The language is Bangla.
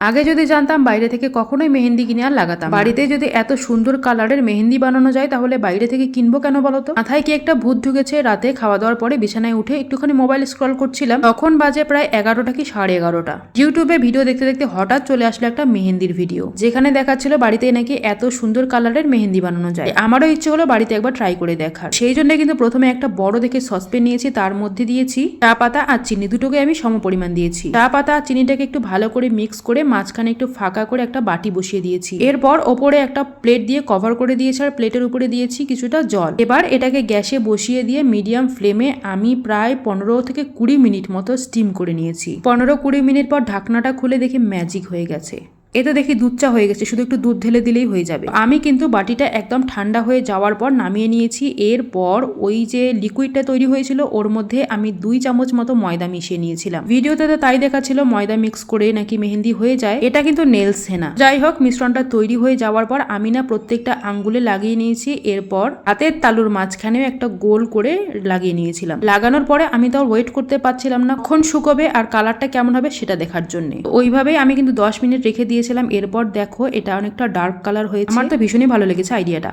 আগে যদি জানতাম বাইরে থেকে কখনোই মেহেন্দি কিনে আর লাগাতাম, বাড়িতে যদি এত সুন্দর কালারের মেহেন্দি বানানো যায় তাহলে বাইরে থেকে কিনবো কেন বলতো। মাথায় কি একটা ভূত ঢুকেছে। রাতে খাওয়া দাওয়ার পরে বিছানায় উঠে একটুখানি মোবাইল স্ক্রল করছিলাম, তখন বাজে প্রায় 11টা কি 11:30। ইউটিউবে ভিডিও দেখতে দেখতে হঠাৎ চলে আসলো একটা মেহেন্দির ভিডিও, যেখানে দেখাচ্ছিল বাড়িতে নাকি এত সুন্দর কালারের মেহেন্দি বানানো যায়। আমারও ইচ্ছে হলো বাড়িতে একবার ট্রাই করে দেখার। সেই জন্য কিন্তু প্রথমে একটা বড় দেখে সসপ্যান নিয়েছি, তার মধ্যে দিয়েছি চা পাতা আর চিনি, দুটোকে আমি সমপরিমাণ দিয়েছি। চা পাতা আর চিনিটাকে একটু ভালো করে মিক্স করে মাঝখানে একটু ফাঁকা করে একটা বাটি বসিয়ে দিয়েছি। এরপর ওপরে একটা প্লেট দিয়ে কভার করে দিয়েছি আর প্লেটের উপরে দিয়েছি কিছুটা জল। এবার এটাকে গ্যাসে বসিয়ে দিয়ে মিডিয়াম ফ্লেমে আমি প্রায় 15 থেকে 20 মিনিট মতো স্টিম করে নিয়েছি। 15-20 মিনিট পর ঢাকনাটা খুলে দেখি ম্যাজিক হয়ে গেছে। এটা দেখি দুধ চা হয়ে গেছে, শুধু একটু দুধ ঢেলে দিলেই হয়ে যাবে। আমি কিন্তু বাটিটা একদম ঠান্ডা হয়ে যাওয়ার পর নামিয়ে নিয়েছি। এরপর ওই যে লিকুইডটা তৈরি হয়েছিল ওর মধ্যে আমি 2 চামচ মতো ময়দা মিশিয়ে নিয়েছিলাম। ভিডিওতে তো তাই দেখাচ্ছিল ময়দা মিক্স করে নাকি মেহেন্দি হয়ে যায়, এটা কিন্তু নেলস হেনা। যাই হোক, মিশ্রণটা তৈরি হয়ে যাওয়ার পর আমি না প্রত্যেকটা আঙ্গুলে লাগিয়ে নিয়েছি। এরপর হাতের তালুর মাঝখানেও একটা গোল করে লাগিয়ে নিয়েছিলাম। লাগানোর পরে আমি তো ওয়েট করতে পারছিলাম না কখন শুকোবে আর কালারটা কেমন হবে সেটা দেখার জন্য। ওইভাবেই আমি কিন্তু 10 মিনিট রেখে দিয়ে। এরপর দেখো এটা অনেকটা ডার্ক কালার হয়েছে। আমার তো ভীষণই ভালো লেগেছে আইডিয়াটা।